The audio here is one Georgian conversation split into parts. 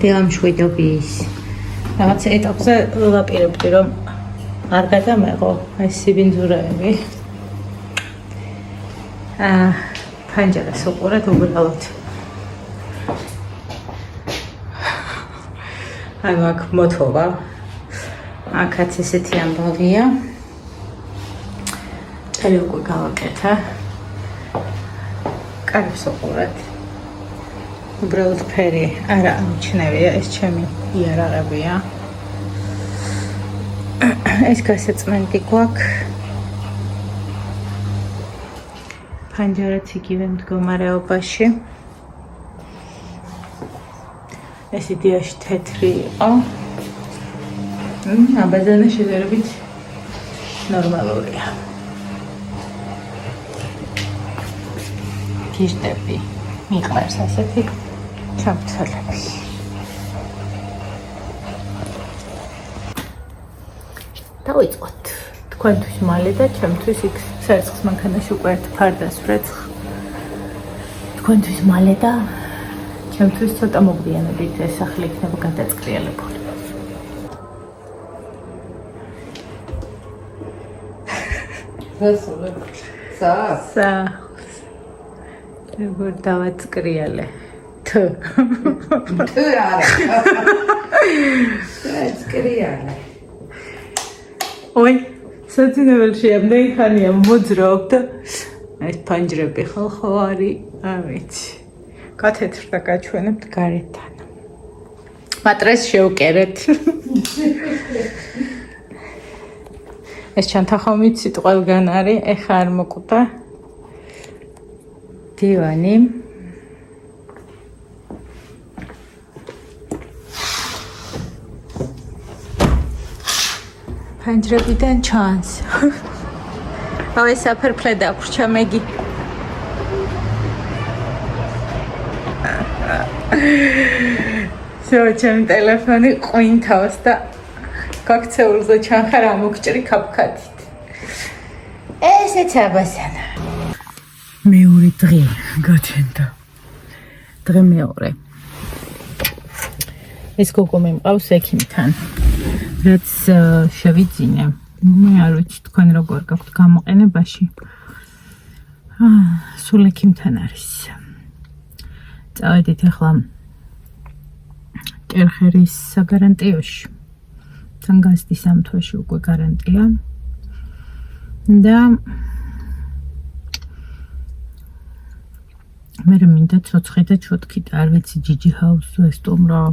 დეამშვიდობის რაღაც ეტაპზე ვლაპარაკობდი რომ არ გადამეღო ეს სიბინძურეები ფანჯარას უყურეთ უბრალოდ აი მაგ მოთოვა აქაც ესეთი ამბავია წელი უკვე გავაკეთა კარგს უყურეთ უბრალოდ ფერი არა ამჩნევია ეს ჩემი იარაღებია ეს გასაწმენდი გვაქვს ფანჯარაც იგივე მდგომარეობაში ეს იდეაში თეთრი იყო აბაზანა შედარებით ნორმალურია გიშტები მიყვარს ასეთი ჩამწალები დავიწყოთ თქვენთვის მალე და ჩემთვის იქ სერცხს მანქანაში უკვე ერთ ფარდას ვრეცხ თქვენთვის მალე და ჩემთვის ცოტა მოგვიანებით ეს სახლი იქნება გადაწყრიალებული სა როგორ დავაწყრიალე თუ არა დავაწყრიალე ой საწინებელში ამდენი ხანია მოძრავ და ეს ფანჯრები ხო არის ამიცი კათედრა გაჩვენებთ გარეთთან მატრეს შევკერეთ ეს ჩანთახომიცით ყველგან არის ეხა არ მოკვდა დივანი ფანჯრებიდან ჩანს აუ ეს საფერფლე დაგვრჩა მეგი ჩემი ტელეფონი ყვინთავს და გაქცეულზე ჩანხარ ამოგჭრი კაპკატით ესეც აბასანა მეორე დღე გაჩენდა დღე მეორე ეს გოგო მიმყავს ექიმთან რაც შევიძინე მე არ ვიცი თქვენ როგორ გაქვთ გამოყენებაში სულ ექიმთან არის წავედით ახლა კერხერის საგარანტიოში თან გასდის ამ თვეში უკვე გარანტია და მე მინდა ცოცხი და ჩოთკი და არ ვიცი ჯიჯი ჰაუსზე ესტუმრო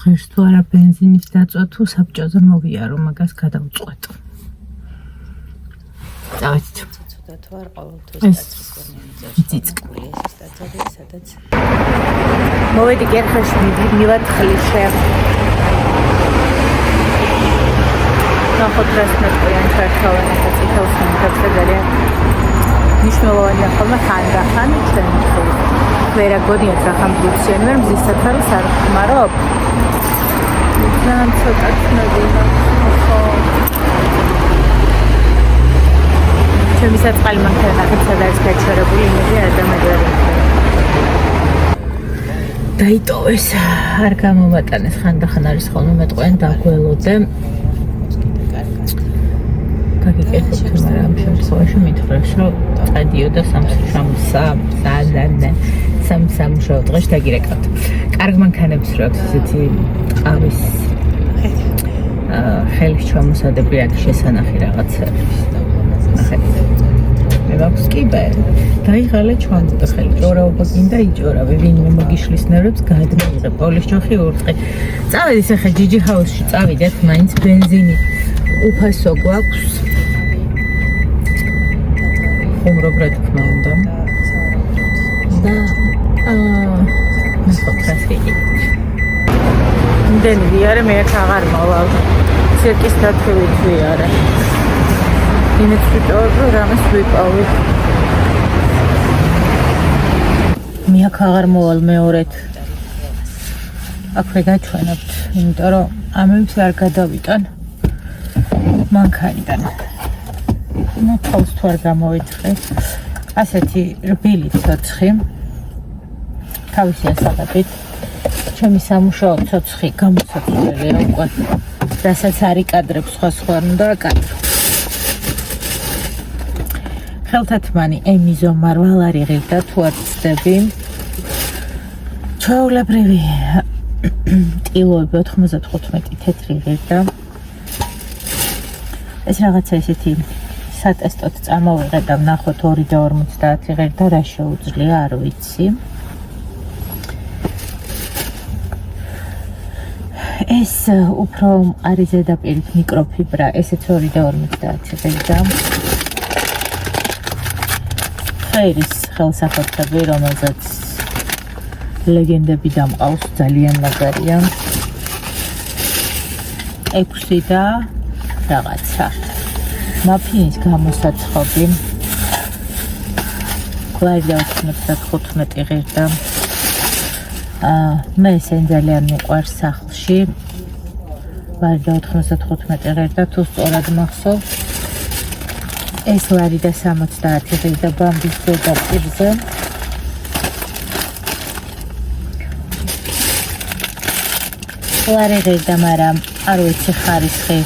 ღირს თუ არა ბენზინის დაწვა თუ საბჭოზე მოვიარო მაგას გადავწყვეტ წავედით ცოტა თუ არ ყოველთვის ციცკული ეს სტაცია სადაც მოვედი კერხერში მივათხლიშე ნახოთ რას მეყვიან ჩარჩავენ ახლა წითელს მომხდარზე ძალიან მნიშვნელოვანია ხოლმე ხანდახან ჩვენი ვერა გონიათ რა ხამ ბუციან ვერ მზის საფარის არ ხმარობ ძალიან ცოტა ცნობინა ხო ჩემი საწყალი მანქანა ხეცად არის გაჩერებული იმედი ადამიანი დაიტოვეს არ გამომატანეს ხანდახან არის ხოლმე მეტყვენ დაგველოდე გაგიკეთეთ მაგრამ ამ შემთხვევაში მითხრეს რომ წადიოდა სამსამუშაო დღეში დაგირეკავთ კარგ მანქანებს რო აქვს ესეთი ყავის ხელის ჩამოსადები აქ შესანახი რაღაცების ნახეთ მე მაქვს კიბე დაიღალე ჩამოტა ხელი ჭორაობა გინდა იჭორავე ვინმე მოგიშლის ნერვებს გადმოიღე პოლის ჯოხი ურტყი წავედით ახლა ჯიჯი ჰაუსში წავიდეთ მაინც ბენზინი უფასო გვაქვს ხუმრობ რა თქმა უნდა და ნახოთ რას იგი იმდენი ვიარე მე აქ აღარ მოვალ ცირკის დათვლით ვიარე იმით ვიტოვებ რომ რამეს ვიპოვე მე აქ აღარ მოვალ მეორედ აქვე გაჩვენებთ იმიტომ რომ ამებს არ გადავიტან მანქანიდან ну თავს თუ არ გამოვიწყე ასეთი რბილი ცოცხი თავისი ასაღებით ჩემი სამუშაო ცოცხი გამოსაცვლელია უკვე. რასაც არ იკადრებს სხვა უნდა აკადრო. ხელთათმანი ემიზო მარვალარი ღირდა თუ არ ცდები. ჩვეულებრივი ტილოები 95 თეთრი ღირდა. ეს რაღაცა ისეთი სატესტოდ წამოვიღე და ვნახოთ 2 და 50 ღირდა რა შეუძლია არ ვიცი. ეს უფრო მყარი ზედაპირით მიკროფიბრა, ესეც 2 და 50 ღირდა. ხერის ხელსაყრელი, რომელზეც ლეგენდები დამყავს, ძალიან მაგარია. 6 და რაღაცა. მაფინის გამოსაცხობი. კლავია 95 ღირდა. მე ესენ ძალიან მიყვარს სახლში. ვარდა 95 ღირდა, თუ სწორად მახსოვს. ეს ლარი და 70 ღირდა ბამბის ზედაპირზე. ლარი ღირდა, მაგრამ არ ვიცი ხარისხი.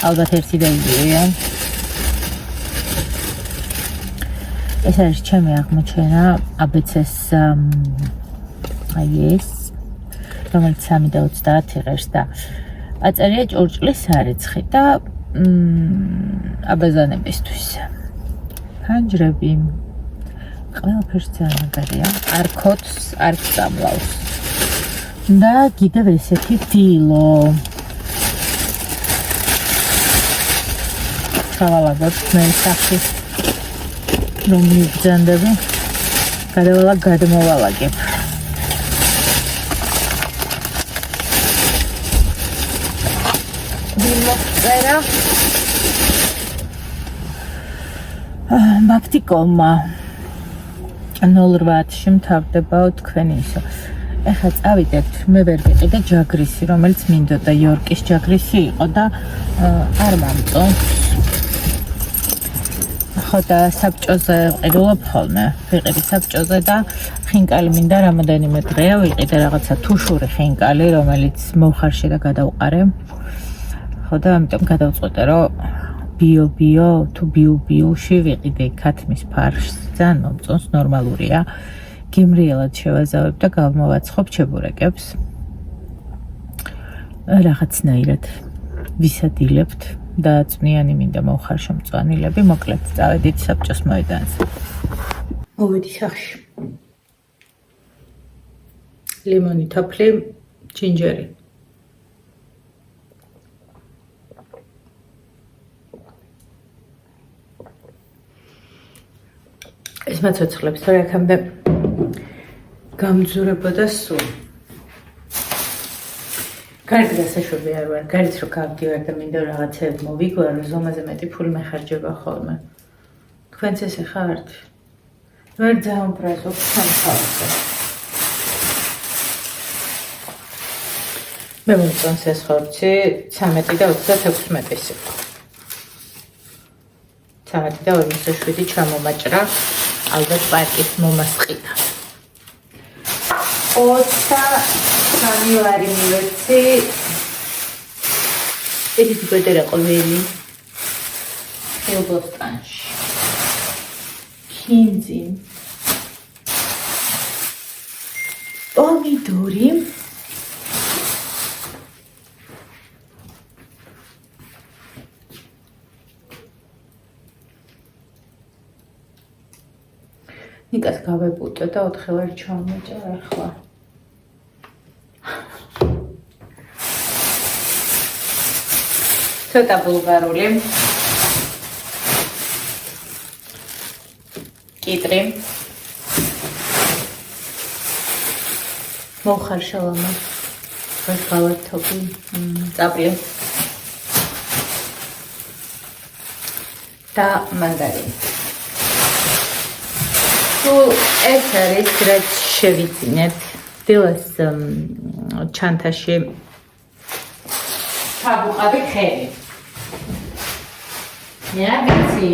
ალბათ ერთი და იგივეა. ეს არის ჩემი აღმოჩენა ABC-ს აი ეს რომელიც 3 და 30 ღირს და აწერია ჭურჭლის სარეცხი და აბაზანებისთვის. ფანჯრები ყველაფერს ძალიან მაგარია. არ ქოთს, არ წამლავს. და კიდევ ესეთი დილო. ხავალადოთ მე სახში რომ მიგზანდები. გადმოვალაგებ. წერა ბაქტიკომა 08-ში მთავრდებაო თქვენი ისო. ეხლა წავიდეთ, მე ვერ ვიყიდე ჯაგრისი, რომელიც მინდოდა იორკის ჯაგრისი იყო და არ მომწონს. ხო და საბჭოზე ყიდულობ ხოლმე, ვიყიდი საბჭოზე და ხინკალი მინდა რამოდენიმე დღეა ვიყიდე რაღაცა თუშური ხინკალი, რომელიც მოვხარშე და გადავყარე. ხო და ამიტომ გადავწყვეტე, რომ ბიო თუ ბიუში ვიყიდე ქათმის ფარშს, ძალიან მომწონს, ნორმალურია. გემრიელად შევაზავებ და გავმოვაცხობ ჩებურეკებს. რაღაცნაირად ვისადილებთ და წვნიანი მინდა მოვხარშო მწვანილები, მოკლედ წავედით საბჭოს მოედანზე. მოვედი სახში. ლიმონი, თოფლი, ჯინჯერი. ეს მაცოცხლებს თორე აქამდე გამძურებოდა სულ. კარგი დასაშვები არ ვარ, გარიც რომ გავდივარ და მინდა რაღაცეებ მოვიგვარო, ზომაზე მეტი ფული მეხარჯება ხოლმე. თქვენც ესე ხართ? ვერ დაამბრაზო სამხარზე. მე მომწონს ეს ხორცი 13 და 36-ის იყო. 13 და 47 ჩამომაჭრა. ალბათ პარკის მომასყიდა. 23 ლარი მივეცი. ეს გოდერა ყოველი ხელბოსტანში. კინძი. პომიდორი. ნიკას გავებუტე და 4 ლარი ჩამოჭრა ახლა. ცოტა ბულგარული. კიტრი. მოხარშალამა. ეს გავართობი. წაბლი. და მანდარინი. ეს არის რაც შევიძინეთ დილას ჩანთაში ჩაბუყავი ხელი. მე ვიცი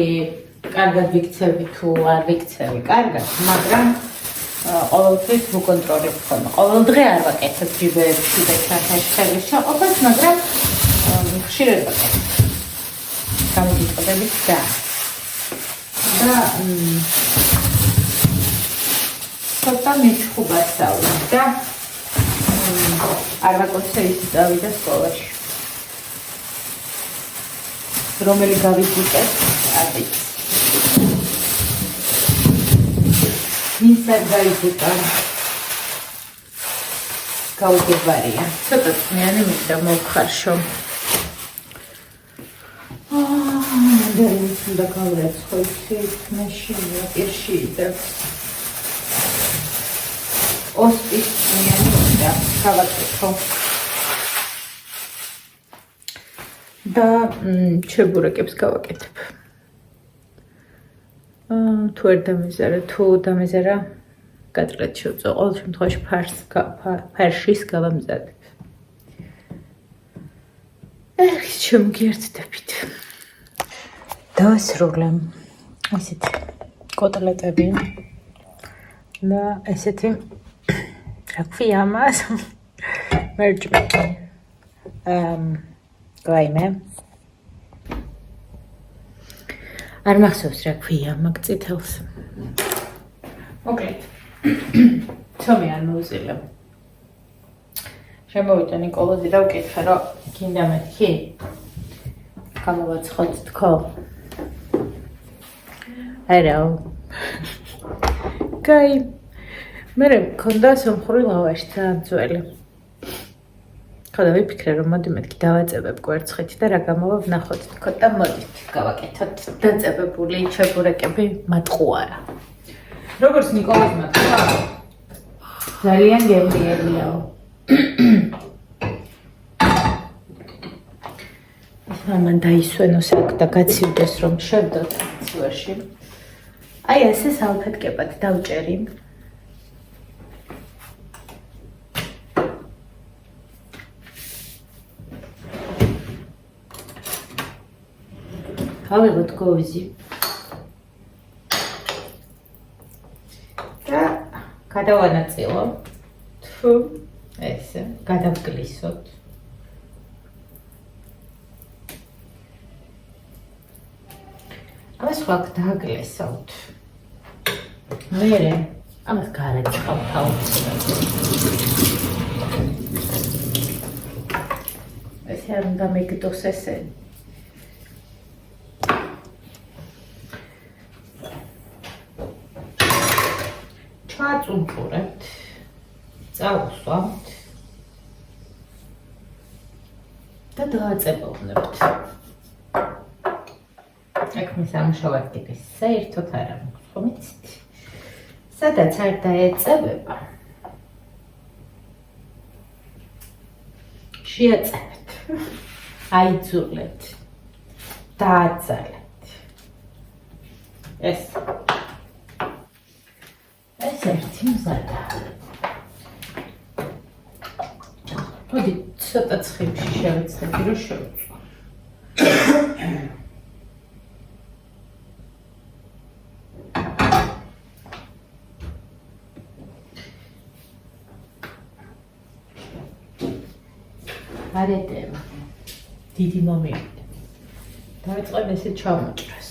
კარგად ვიქცევი თუ არ ვიქცევი, კარგად, მაგრამ ყოველთვის ვუკონტროლებ ხოლმე. ყოველ დღე არ ვაკეთებ ჯიბეებში და ჩანთაში ხელის ჩაყოფას, მაგრამ ხშირად ვაკეთებ. გამოგიტყდებით და ცოტა მეჩხუბად დავიდე და არ ვაკოცე ის დავიდე სკოლაში. რომელი გავიგიტეს, არ ვიცი. ვინც არ გაიგიტა. გაუგებარია. ცოტა წვნიანი მინდა მოვხარშო. მანდარინს უნდა გავრეცხო ის მაშინია პირში და ოსტის წვნიანი უნდა გავაკეთო. და ჩებურეკებს გავაკეთებ. თუ არ დამეზარა, თუ დამეზარა, გატრეთ შევწო. ყოველ შემთხვევაში ფარშის გავამზადებ. ეს შემგერთდებით. დავასრულე ესეთი კოტლეტები და ესეთი რა ქვია მას მერჯმეკი. გაიმე არ მახსოვს რა ქვია მაგ წითელს. მოკლედ თომი არ მოვიზილებ. შემოვიდა ნიკოლოზი და ვკითხე რომ გინდა მეთქი გამოვაცხოთ თქო. არა კაი მე მქონდა სომხური ლავაში ძალიან ძველი. ხოდა ვიფიქრე რომ მოდი მეთქი დავაწებებ კვერცხით და რა გამოვა ვნახოთ თქო და მოდით გავაკეთოთ დაწებებული ჩებურეკები მატყუარა. როგორც ნიკოლოზმა თქვა ძალიან გემრიელიაო. მან დაისვენოს აქ და გაცივდეს რომ შევდოთ ცივერში. აი ესე სალფეტკებად დავჭერი. ავიღოთ გოვიზი და გადავანაწილოთ. თუ ესე გადავგლისოთ. ამას ხვალ დააგლესავთ. მერე ამას გარაცხავთ აუცილებლად. ესე არ უნდა მეგდოს ესე. წუნწურებთ, წავუსვამთ და დააწებოვნებთ. აქ მე სამუშაოდ კიდე საერთოდ არ მაქვს, ხომ იცით? სადაც არ დაეწებება, შეაწებეთ, აიძულებთ, დააძალეთ. ეს ერთი მზადა. მოდი ცოტა ცხიმში შევეცდები რომ შევწვა. არეთემა დიდი მომივიდა. დავიწყებ ესე ჩავმოჭრას.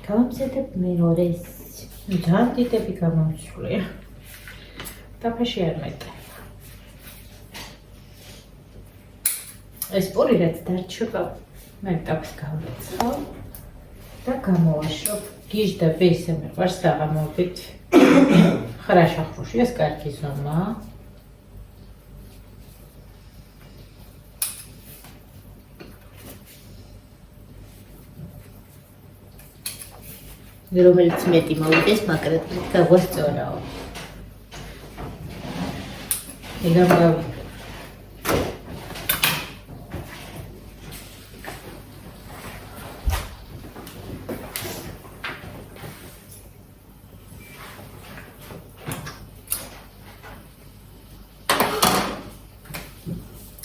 გავამზადებ მეორეს. ძალიან დიდები გამომსვლია. დაფაში არ მეტყვა. ეს პური რაც დარჩება, მე ტაფს გავაცხავ და გამოვაშრობ. გიჟდები ისე მიყვარს დაღამობით. ხრაშახრუში ეს კარგი ზომაა. რომელიც მეტი მოვიდეს, მაგრამ გაგვასწორაო. ეგამ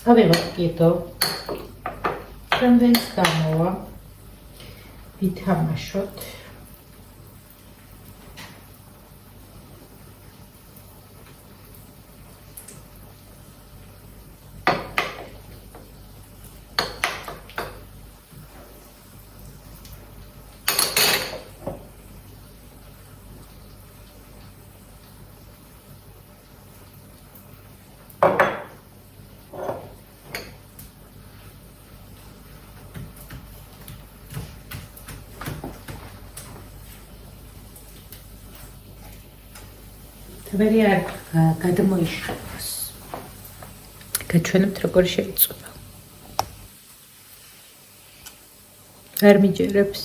ავიღოთ კიდო. რამდენიც გამოვა. ვითამაშოთ. Very hard. გადმოიშალოს. გაჩვენებთ როგორ შეიწულა. არ მიჯერებს.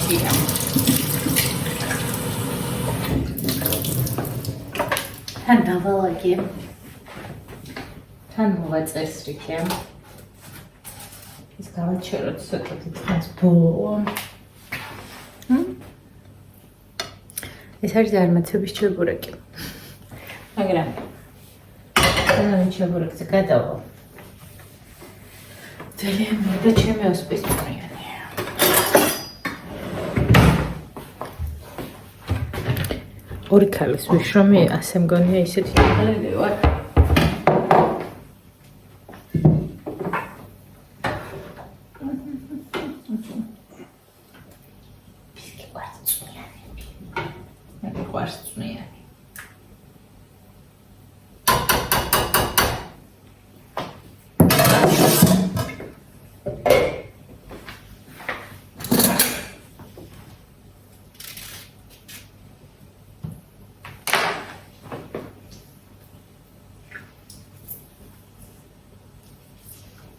ჭია. თან დავალაგე. თან მოვაწესრიგე. ის გავაჩეროთ ცოტათი დღეს ბოლოა. ეს არის დარმაცების ჩებურეკი. მაგრამ ამ ჩებურეკზე გადავა. ძალიან მოდა ჩემი ოსპის პრიანი. ორი ქალის ვიშრომი ასე მგონია ისეთი ხალები ვარ.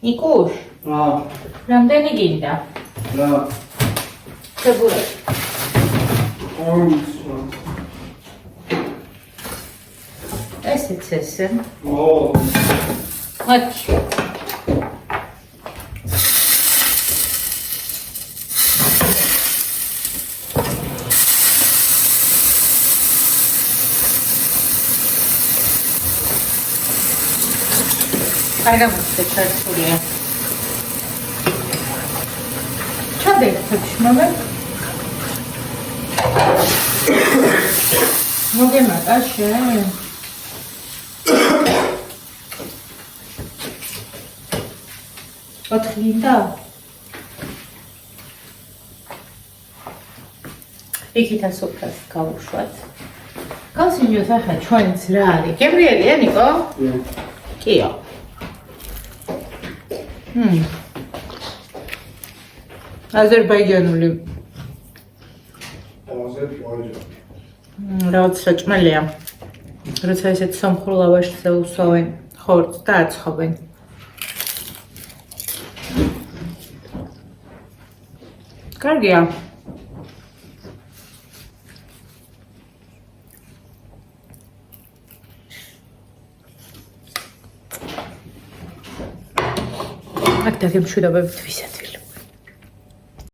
Ikush. რამდენი გინდა? ჩებურეკი. ესეც ესე. მათი. კარგად ჩართულია. ჩადექცევში მომე. მოგემატა შენ. ოთხლინდა? იქითა სოფრას გავუშვათ. გავსინჯოთ ახლა ჩვენც რა არის. გებრიელია ნიკო? კიო. აზერბაიჯანული. რაღაც საჭმელია. როცა ესეთ სომხურ ლავაშზე უსვავენ ხორცს და აცხობენ. კარგია. აქ დაგემშვიდობებით ვისად.